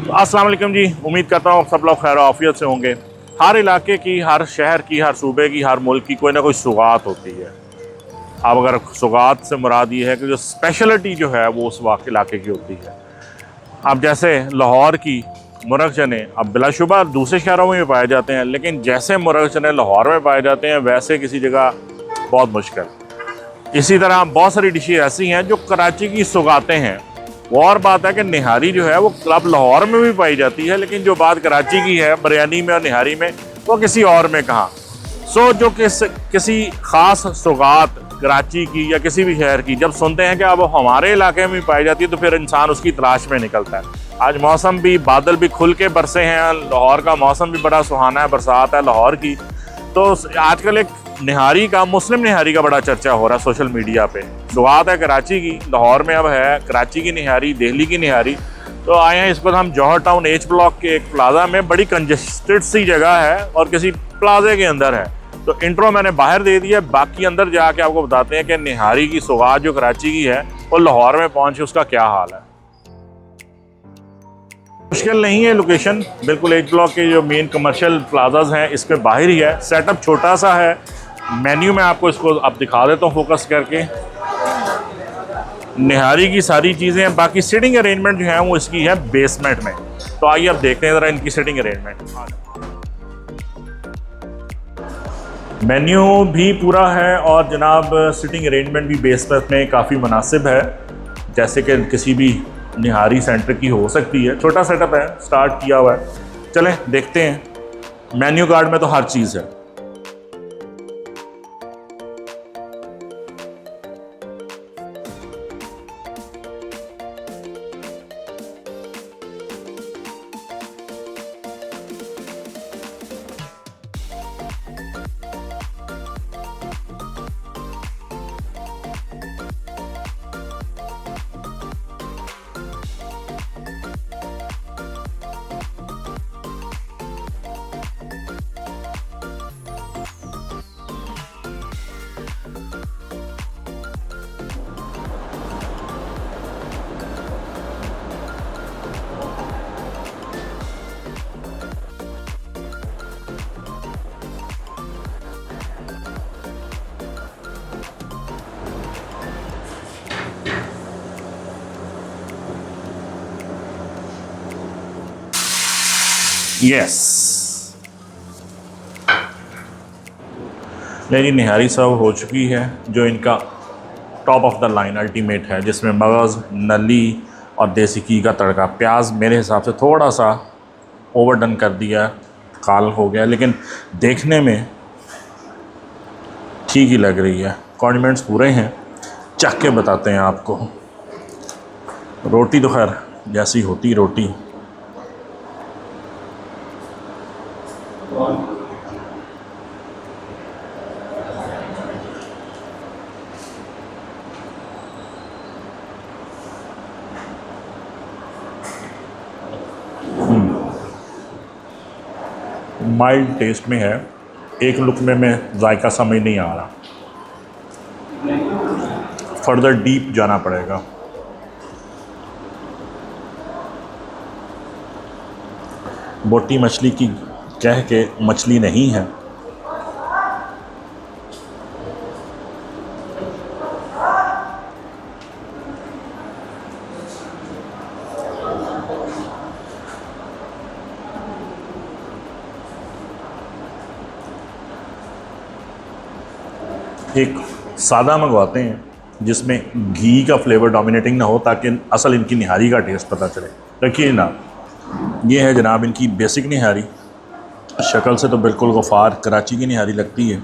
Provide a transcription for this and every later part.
अस्सलाम वालेकुम जी। उम्मीद करता हूँ सब लोग खैर आफियत से होंगे। हर इलाके की, हर शहर की, हर सूबे की, हर मुल्क की कोई ना कोई सौगात होती है। अब अगर सौगात से मुराद ये है कि जो स्पेशलिटी जो है वो उस वाक़ इलाके की होती है। अब जैसे लाहौर की मुर्ग़ चने अब बिलाशुबा दूसरे शहरों में भी पाए जाते हैं, लेकिन जैसे मुर्ग़ चने लाहौर में पाए जाते हैं वैसे किसी जगह बहुत मुश्किल। इसी तरह बहुत सारी डिशें ऐसी हैं जो कराची की सौगातें हैं। वो और बात है कि निहारी जो है वो अब लाहौर में भी पाई जाती है, लेकिन जो बात कराची की है बिरयानी में और निहारी में, वो किसी और में कहाँ। जो किसी ख़ास सौगात कराची की या किसी भी शहर की जब सुनते हैं कि अब हमारे इलाके में पाई जाती है तो फिर इंसान उसकी तलाश में निकलता है। आज मौसम भी, बादल भी खुल के बरसे हैं, लाहौर का मौसम भी बड़ा सुहाना है, बरसात है लाहौर की। तो आजकल एक निहारी का, मुस्लिम निहारी का बड़ा चर्चा हो रहा है सोशल मीडिया पे। सौगात है कराची की, लाहौर में अब है कराची की निहारी, दिल्ली की निहारी। तो आए हैं इस पर हम जौहर टाउन एच ब्लॉक के एक प्लाजा में, बड़ी कंजेस्टेड सी जगह है और किसी प्लाजे के अंदर है। तो इंट्रो मैंने बाहर दे दिया, बाकी अंदर जाके आपको बताते हैं कि निहारी की सौगात जो कराची की है वो लाहौर में पहुंचे उसका क्या हाल है। मुश्किल नहीं है, लोकेशन बिल्कुल एच ब्लॉक के जो मेन कमर्शियल प्लाजाज हैं इसके बाहर ही है। सेटअप छोटा सा है। मेन्यू में आपको इसको अब दिखा देता हूँ फोकस करके। निहारी की सारी चीज़ें, बाकी सिटिंग अरेंजमेंट जो है वो इसकी है बेसमेंट में। तो आइए अब देखते हैं ज़रा इनकी सिटिंग अरेंजमेंट। मेन्यू भी पूरा है और जनाब सिटिंग अरेंजमेंट भी बेसमेंट में काफ़ी मुनासिब है, जैसे कि किसी भी निहारी सेंटर की हो सकती है। छोटा सेटअप है, स्टार्ट किया हुआ है। चलें देखते हैं। मेन्यू कार्ड में तो हर चीज़ है। यस, मेरी निहारी सर्व हो चुकी है, जो इनका top of the line ultimate है, जिसमें मगज़, नली और देसी घी का तड़का। प्याज मेरे हिसाब से थोड़ा सा ओवरडन कर दिया, काल हो गया, लेकिन देखने में ठीक ही लग रही है। कॉन्डिमेंट्स पूरे हैं, चख के बताते हैं आपको। रोटी तो खैर जैसी होती रोटी। माइल्ड टेस्ट में है, एक लुकमे में जायका समझ नहीं आ रहा, फर्दर डीप जाना पड़ेगा। बोटी मछली की कह के मछली नहीं है। एक सादा मंगवाते हैं जिसमें घी का फ्लेवर डोमिनेटिंग ना हो, ताकि असल इनकी निहारी का टेस्ट पता चले। रखिए ना, ये है जनाब इनकी बेसिक निहारी। शक्ल से तो बिल्कुल गफ़ार कराची की निहारी लगती है।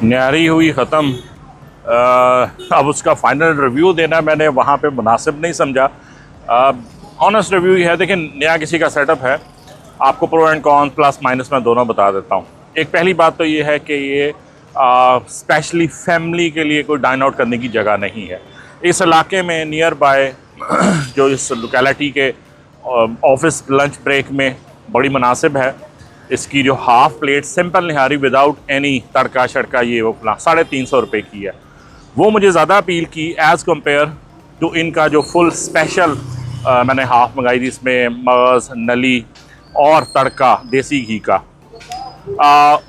निहारी हुई ख़त्म। अब उसका फ़ाइनल रिव्यू देना मैंने वहाँ पे मुनासिब नहीं समझा। ऑनेस्ट रिव्यू ही है। देखिए, नया किसी का सेटअप है, आपको pro and con, plus minus मैं दोनों बता देता हूँ। एक पहली बात तो ये है कि ये स्पेशली फैमिली के लिए कोई डाइन आउट करने की जगह नहीं है। इस इलाके में नियर बाय जो इस लोकेलिटी के ऑफिस लंच ब्रेक में बड़ी मुनासिब है। इसकी जो हाफ़ प्लेट सिंपल निहारी विदाउट एनी तड़का शड़का ये वो फला 350 रुपये की है। वो मुझे ज़्यादा अपील की एज़ कम्पेयर टू इनका जो फुल स्पेशल मैंने हाफ़ मंगाई थी, इसमें मगज़, नली और तड़का देसी घी का।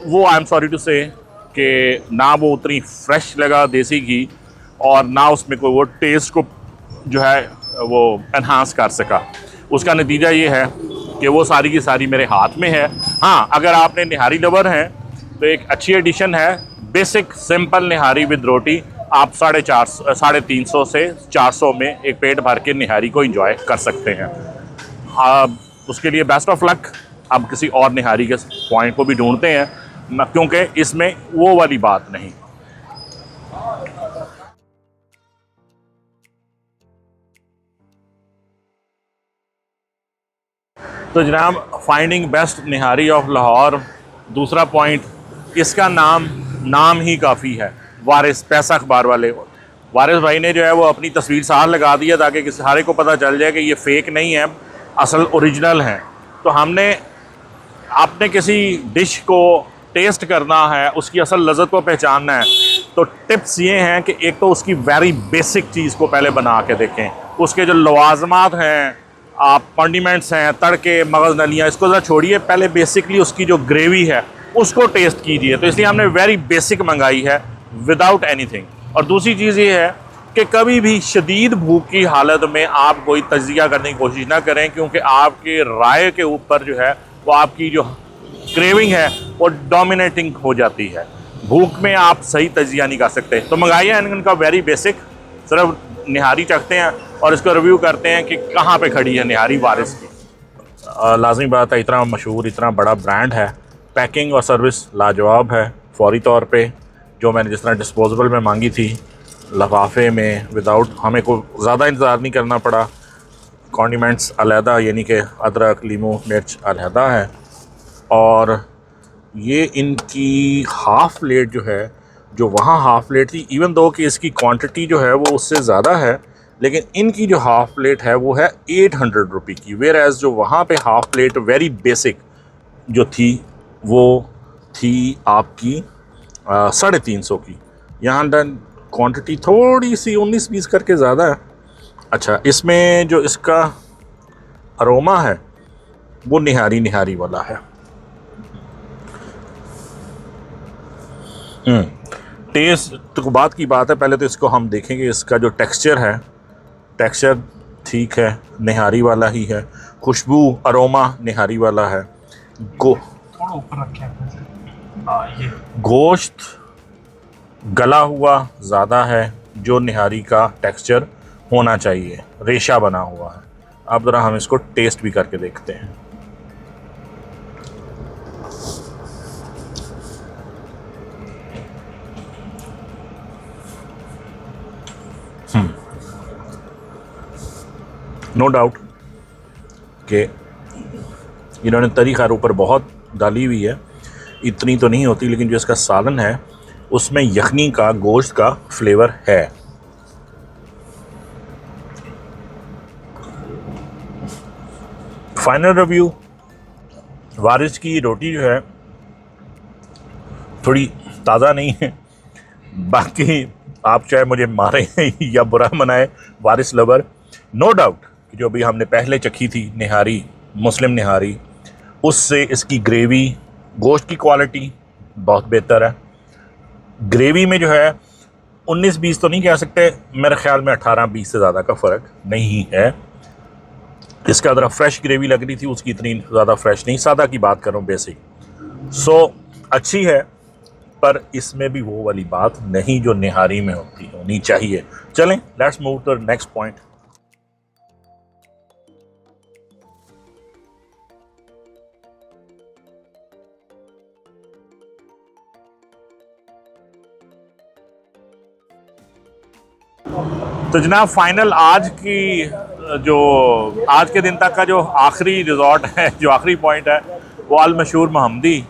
वो आई एम सॉरी टू से कि ना वो उतनी फ्रेश लगा देसी घी, और ना उसमें कोई वो टेस्ट को जो है वो एनहांस कर सका। उसका नतीजा ये है कि वो सारी की सारी मेरे हाथ में है। हाँ, अगर आपने निहारी लवर हैं तो एक अच्छी एडिशन है, बेसिक सिंपल निहारी विद रोटी। आप 350 से 400 में एक पेट भर के निहारी को एंजॉय कर सकते हैं। उसके लिए बेस्ट ऑफ लक। अब किसी और निहारी के पॉइंट को भी ढूंढते हैं, क्योंकि इसमें वो वाली बात नहीं। तो जनाब, finding best nihari of Lahore, दूसरा पॉइंट, इसका नाम ही काफ़ी है। वारिस पैसा अखबार वाले वारिस भाई ने जो है वो अपनी तस्वीर साथ लगा दी है ताकि किसी सारे को पता चल जाए कि ये फ़ेक नहीं है, असल ओरिजिनल है। तो हमने आपने किसी डिश को टेस्ट करना है, उसकी असल लज़्ज़त को पहचानना है, तो टिप्स ये हैं कि एक तो उसकी वेरी बेसिक चीज़ को पहले बना के देखें। उसके जो लवाजमात हैं, आप कॉन्डिमेंट्स हैं, तड़के, मगज़, नलियाँ, इसको ज़रा छोड़िए, पहले बेसिकली उसकी जो ग्रेवी है उसको टेस्ट कीजिए। तो इसलिए हमने वेरी बेसिक मंगाई है विदाउट एनीथिंग। और दूसरी चीज़ ये है कि कभी भी शदीद भूख की हालत में आप कोई तजिया करने की कोशिश ना करें, क्योंकि आपके राय के ऊपर जो है वो आपकी जो क्रेविंग है वो डोमिनेटिंग हो जाती है। भूख में आप सही तजिया नहीं कर सकते। तो मंगाइए इनका वेरी बेसिक, सिर्फ निहारी चखते हैं और इसको रिव्यू करते हैं कि कहाँ पे खड़ी है निहारी वारिस की। लाजमी बात है, इतना मशहूर, इतना बड़ा ब्रांड है, पैकिंग और सर्विस लाजवाब है। फौरी तौर पे जो मैंने जिस तरह डिस्पोजेबल में मांगी थी, लिफाफे में, विदाउट, हमें को ज़्यादा इंतज़ार नहीं करना पड़ा। कॉन्डिमेंट्स अलहदा, यानी कि अदरक, लीमू, मिर्च अलहदा है। और ये इनकी हाफ़ प्लेट जो है, जो वहाँ हाफ़ प्लेट थी, इवन दो कि इसकी क्वांटिटी जो है वो उससे ज़्यादा है, लेकिन इनकी जो हाफ़ प्लेट है वो है 800 रुपये की। वेयर एज़ जो वहाँ पे हाफ़ प्लेट वेरी बेसिक जो थी वो थी आपकी 350 की। यहाँ डन क्वांटिटी थोड़ी सी 19-20 करके ज़्यादा है। अच्छा, इसमें जो इसका अरोमा है वो निहारी वाला है। टेस्ट तो बात की बात है, पहले तो इसको हम देखेंगे। इसका जो टेक्सचर है, टेक्सचर ठीक है, निहारी वाला ही है। खुशबू, अरोमा निहारी वाला है। थोड़ा ऊपर रखें ये गोश्त गला हुआ ज़्यादा है, जो निहारी का टेक्सचर होना चाहिए, रेशा बना हुआ है। अब ज़रा हम इसको टेस्ट भी करके देखते हैं। नो डाउट कि इन्होंने तरी खैर ऊपर बहुत डाली हुई है, इतनी तो नहीं होती, लेकिन जो इसका सालन है उसमें यखनी का, गोश्त का फ्लेवर है। फाइनल रिव्यू, वारिस की रोटी जो है थोड़ी ताज़ा नहीं है। बाकी आप चाहे मुझे मारें या बुरा मनाएं, वारिस लवर, नो डाउट कि जो भी हमने पहले चखी थी निहारी, मुस्लिम निहारी, उससे इसकी ग्रेवी, गोश्त की क्वालिटी बहुत बेहतर है। ग्रेवी में जो है 19-20 तो नहीं कह सकते, मेरे ख्याल में 18-20 से ज़्यादा का फ़र्क नहीं है। इसका ज़रा फ्रेश ग्रेवी लग रही थी, उसकी इतनी ज़्यादा फ्रेश नहीं, सादा की बात कर रहा हूँ, बेसिक। सो अच्छी है, पर इसमें भी वो वाली बात नहीं जो निहारी में होनी चाहिए। चलें, let's move to the next point. तो जनाब, फाइनल आज के दिन तक का जो आखिरी रिजॉर्ट है, जो आखिरी पॉइंट है, वो अल मशहूर महमदी।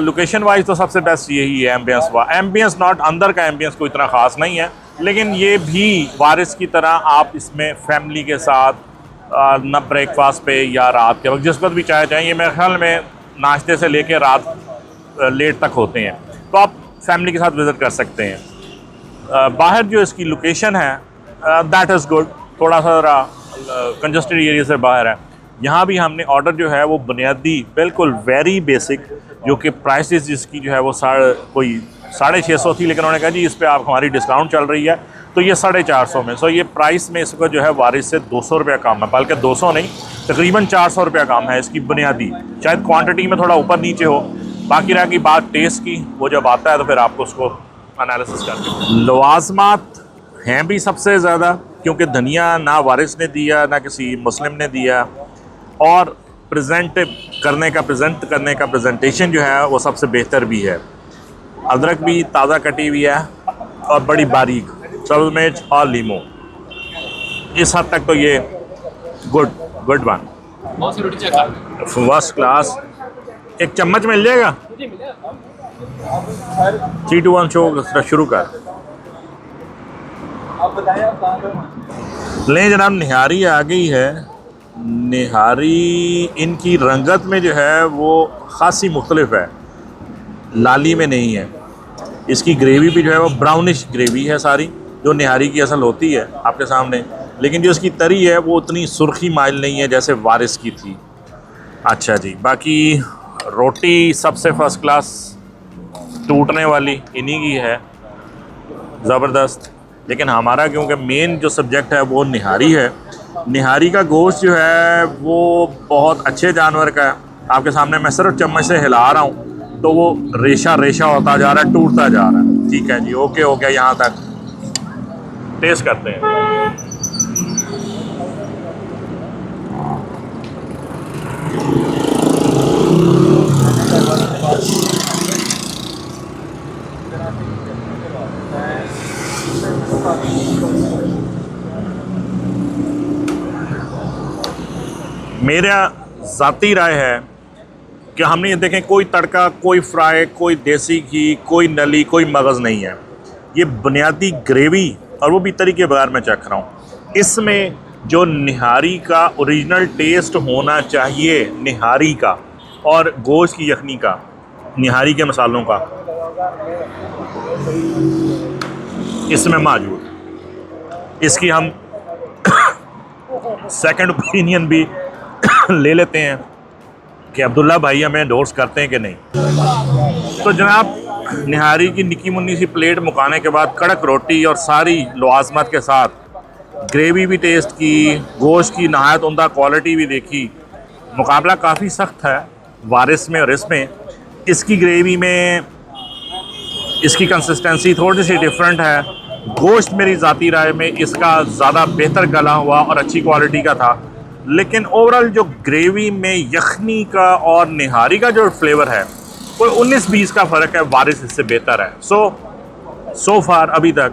लोकेशन वाइज तो सबसे बेस्ट यही है। एम्बियंस नॉट, अंदर का एम्बियंस कोई इतना ख़ास नहीं है, लेकिन ये भी वारिस की तरह आप इसमें फैमिली के साथ न ब्रेकफास्ट पे या रात के वक्त जिस वक्त भी चाहे चाहें, ये मेरे ख्याल में नाश्ते से लेके रात लेट तक होते हैं, तो आप फैमिली के साथ विज़िट कर सकते हैं। बाहर जो इसकी लोकेशन है दैट इज़ गुड, थोड़ा सा कंजस्टेड एरिया से बाहर है। यहाँ भी हमने ऑर्डर जो है वो बुनियादी बिल्कुल वेरी बेसिक, जो कि प्राइसेस जिसकी जो है वो 650 थी, लेकिन उन्होंने कहा जी इस पे आप हमारी डिस्काउंट चल रही है तो ये 450 में। सो ये प्राइस में इसका जो है वारिस से 200 रुपया कम है, बल्कि 200 नहीं, तकरीबन 400 रुपया कम है इसकी बुनियादी। शायद क्वांटिटी में थोड़ा ऊपर नीचे हो, बाकी रह की बात टेस्ट की, वो जब आता है तो फिर आपको उसको एनालिसिस करके। लवाजमात हैं भी सबसे ज़्यादा, क्योंकि धनिया ना वारिस ने दिया ना किसी मुस्लिम ने दिया, और प्रेजेंट करने का प्रेजेंटेशन जो है वो सबसे बेहतर भी है। अदरक भी ताज़ा कटी हुई है और बड़ी बारीक, सब्ज़ मिर्च और लीमू, इस हद तक तो ये गुड वन, बहुत सी रोटी चेक कर। First class. एक चम्मच मिल जाएगा? 3 2 1 शो शुरू कर। लें जनाब, निहारी आ गई है। निहारी इनकी रंगत में जो है वो ख़ासी मुख्तलिफ है, लाली में नहीं है। इसकी ग्रेवी भी जो है वो ब्राउनिश ग्रेवी है सारी, जो निहारी की असल होती है आपके सामने, लेकिन जो इसकी तरी है वो उतनी सुर्खी माइल नहीं है जैसे वारिस की थी। अच्छा जी, बाकी रोटी सबसे फ़र्स्ट क्लास, टूटने वाली इन्हीं की है, ज़बरदस्त। लेकिन हमारा क्योंकि मेन जो सब्जेक्ट है वो निहारी है, निहारी का गोश्त जो है वो बहुत अच्छे जानवर का है। आपके सामने मैं सिर्फ चम्मच से हिला रहा हूँ तो वो रेशा रेशा होता जा रहा है, टूटता जा रहा है। ठीक है जी, ओके हो गया, यहाँ तक टेस्ट करते हैं। मेरा ज़ाती राय है कि हमने ये देखें, कोई तड़का, कोई फ्राई, कोई देसी घी, कोई नली, कोई मगज़ नहीं है। ये बुनियादी ग्रेवी, और वो भी तरीके बगैर मैं चख रहा हूँ। इसमें जो निहारी का ओरिजिनल टेस्ट होना चाहिए, निहारी का और गोश्त की यखनी का, निहारी के मसालों का, इसमें मौजूद। इसकी हम सेकंड ओपिनियन भी ले लेते हैं कि अब्दुल्ला भाई हमें एंडोर्स करते हैं कि नहीं। तो जनाब, निहारी की निकी मुन्नी सी प्लेट मुकाने के बाद कड़क रोटी और सारी लवाजमत के साथ ग्रेवी भी टेस्ट की, गोश्त की नहायत उम्दा क्वालिटी भी देखी। मुकाबला काफ़ी सख्त है वारिस में और इसमें। इसकी ग्रेवी में इसकी कंसिस्टेंसी थोड़ी सी डिफरेंट है। गोश्त मेरी ज़ाती राय में इसका ज़्यादा बेहतर गला हुआ और अच्छी क्वालिटी का था, लेकिन ओवरऑल जो ग्रेवी में यखनी का और निहारी का जो फ्लेवर है कोई 19-20 का फ़र्क है, वारिस इससे बेहतर है। सो फार अभी तक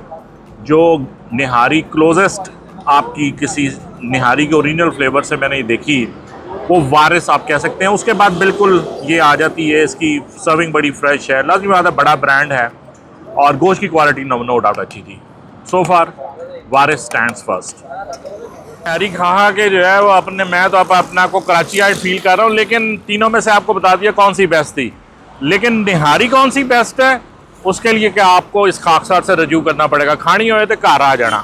जो निहारी क्लोजेस्ट आपकी किसी निहारी के ओरिजिनल फ्लेवर से मैंने देखी, वो वारिस आप कह सकते हैं। उसके बाद बिल्कुल ये आ जाती है, इसकी सर्विंग बड़ी फ्रेश है, लाजमी बात है बड़ा ब्रांड है, और गोश्त की क्वालिटी नो डाउट अच्छी थी। सो फार वारिस स्टैंड्स फर्स्ट। निहारी खा के जो है वो मैं तो अपना को कराची आइट फील कर रहा हूँ, लेकिन तीनों में से आपको बता दिया कौन सी बेस्ट थी। लेकिन निहारी कौन सी बेस्ट है, उसके लिए क्या आपको इस खाकसार से रजू करना पड़ेगा। खानी हो तो घर आ जाना।